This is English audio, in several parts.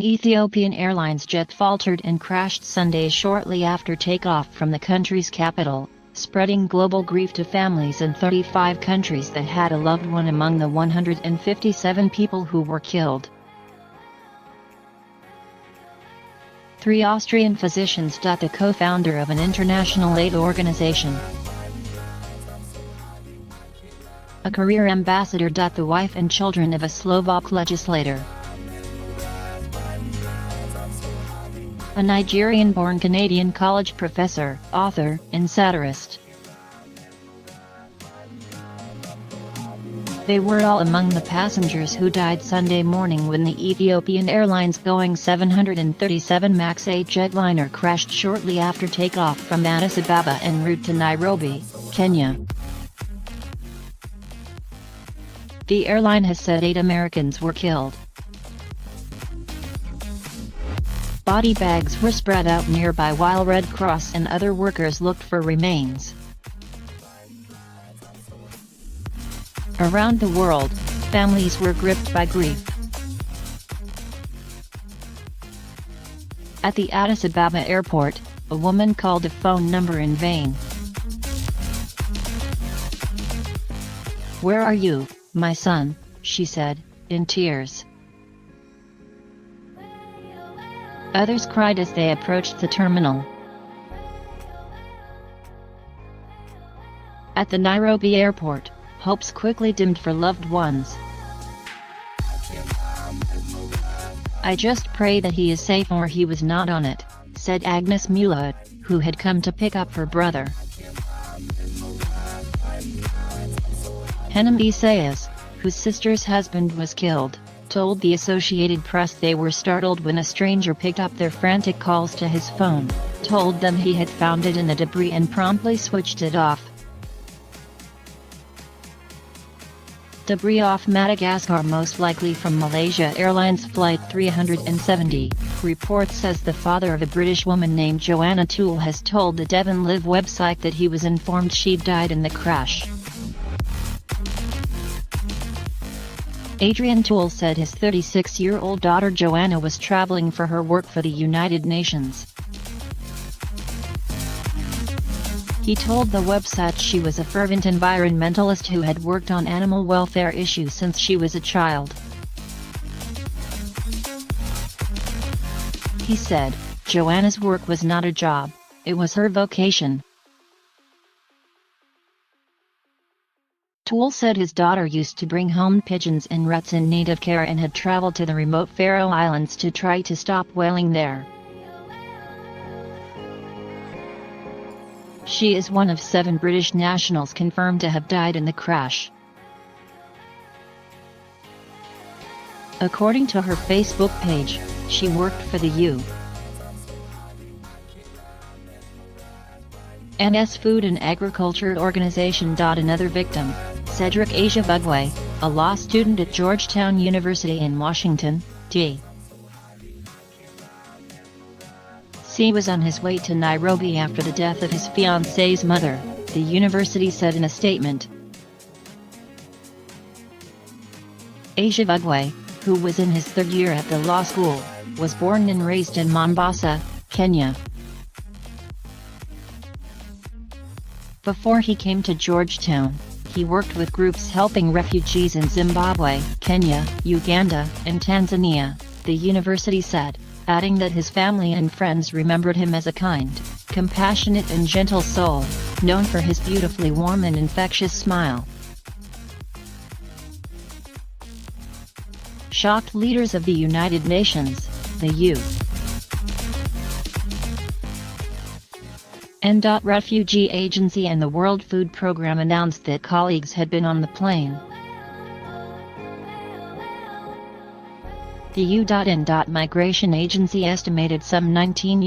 An Ethiopian Airlines jet faltered and crashed Sunday shortly after takeoff from the country's capital, spreading global grief to families in 35 countries that had a loved one among the 157 people who were killed. 3 Austrian physicians. The co-founder of an international aid organization, a career ambassador. The wife and children of a Slovak legislator, a Nigerian-born Canadian college professor, author, and satirist. They were all among the passengers who died Sunday morning when the Ethiopian Airlines Boeing 737 MAX 8 jetliner crashed shortly after takeoff from Addis Ababa en route to Nairobi, Kenya. The airline has said 8 Americans were killed. Body bags were spread out nearby while Red Cross and other workers looked for remains. Around the world, families were gripped by grief. At the Addis Ababa airport, a woman called a phone number in vain. "Where are you, my son?" she said, in tears. Others cried as they approached the terminal. At the Nairobi airport, hopes quickly dimmed for loved ones. "I just pray that he is safe or he was not on it," said Agnes Mulot, who had come to pick up her brother. Henam Isaias, whose sister's husband was killed, told the Associated Press they were startled when a stranger picked up their frantic calls to his phone, told them he had found it in the debris and promptly switched it off. Debris off Madagascar, most likely from Malaysia Airlines Flight 370, report says the father of a British woman named Joanna Toole has told the Devon Live website that he was informed she died in the crash. Adrian Toole said his 36-year-old daughter Joanna was traveling for her work for the United Nations. He told the website she was a fervent environmentalist who had worked on animal welfare issues since she was a child. He said, "Joanna's work was not a job, it was her vocation." Toole said his daughter used to bring home pigeons and rats in need of care and had traveled to the remote Faroe Islands to try to stop whaling there. She is one of 7 British nationals confirmed to have died in the crash. According to her Facebook page, she worked for the U.N.'s Food and Agriculture Organization. Another victim, Cedric Ajibugwe, a law student at Georgetown University in Washington, D.C. was on his way to Nairobi after the death of his fiancée's mother, the university said in a statement. Ajibugwe, who was in his 3rd year at the law school, was born and raised in Mombasa, Kenya. Before he came to Georgetown, he worked with groups helping refugees in Zimbabwe, Kenya, Uganda, and Tanzania, the university said, adding that his family and friends remembered him as a kind, compassionate and gentle soul, known for his beautifully warm and infectious smile. Shocked leaders of the United Nations, the UN Refugee Agency and the World Food Programme announced that colleagues had been on the plane. The UN Migration Agency estimated some 19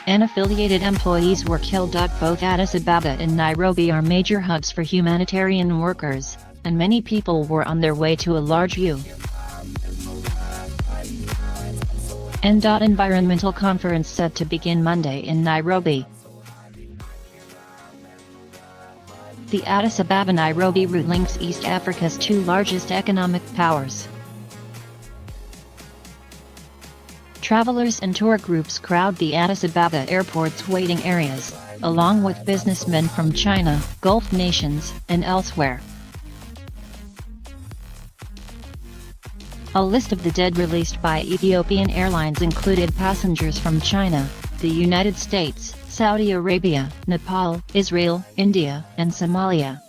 UN-affiliated employees were killed. Both Addis Ababa and Nairobi are major hubs for humanitarian workers, and many people were on their way to a large UN environmental conference set to begin Monday in Nairobi. The Addis Ababa-Nairobi route links East Africa's two largest economic powers. Travelers and tour groups crowd the Addis Ababa airport's waiting areas, along with businessmen from China, Gulf nations, and elsewhere. A list of the dead released by Ethiopian Airlines included passengers from China, the United States, Saudi Arabia, Nepal, Israel, India, and Somalia.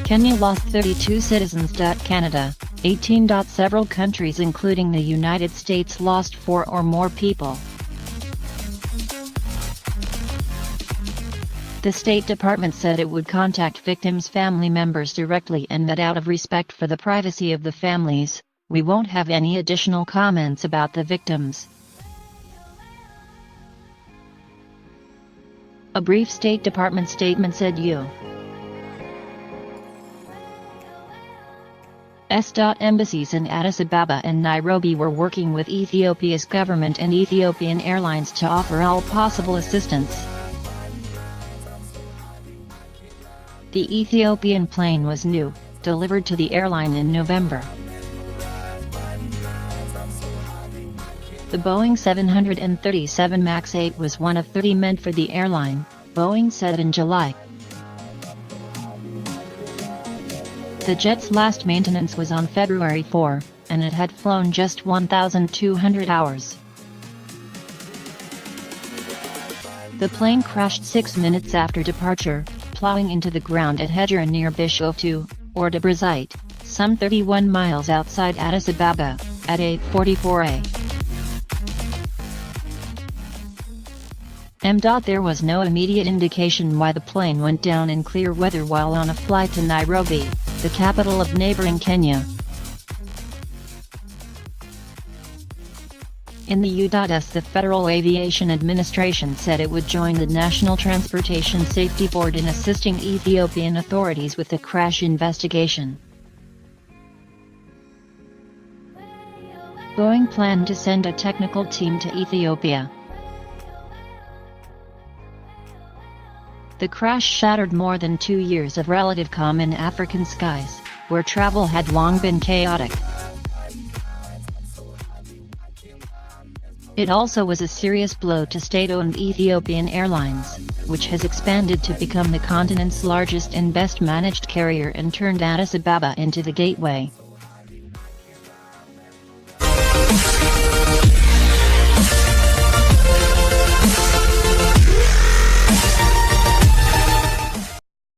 Kenya lost 32 citizens. Canada, 18. Several countries including the United States lost 4 or more people. The State Department said it would contact victims' family members directly and that out of respect for the privacy of the families, we won't have any additional comments about the victims. A brief State Department statement said embassies in Addis Ababa and Nairobi were working with Ethiopia's government and Ethiopian Airlines to offer all possible assistance. The Ethiopian plane was new, delivered to the airline in November. The Boeing 737 MAX 8 was one of 30 meant for the airline, Boeing said in July. The jet's last maintenance was on February 4, and it had flown just 1,200 hours. The plane crashed 6 minutes after departure, plowing into the ground at Hedjera near Bishoftu, or Debrecen, some 31 miles outside Addis Ababa, at 8:44 a.m. There was no immediate indication why the plane went down in clear weather while on a flight to Nairobi, the capital of neighboring Kenya. In the U.S., the Federal Aviation Administration said it would join the National Transportation Safety Board in assisting Ethiopian authorities with the crash investigation. Boeing planned to send a technical team to Ethiopia. The crash shattered more than 2 years of relative calm in African skies, where travel had long been chaotic. It also was a serious blow to state-owned Ethiopian Airlines, which has expanded to become the continent's largest and best-managed carrier and turned Addis Ababa into the gateway.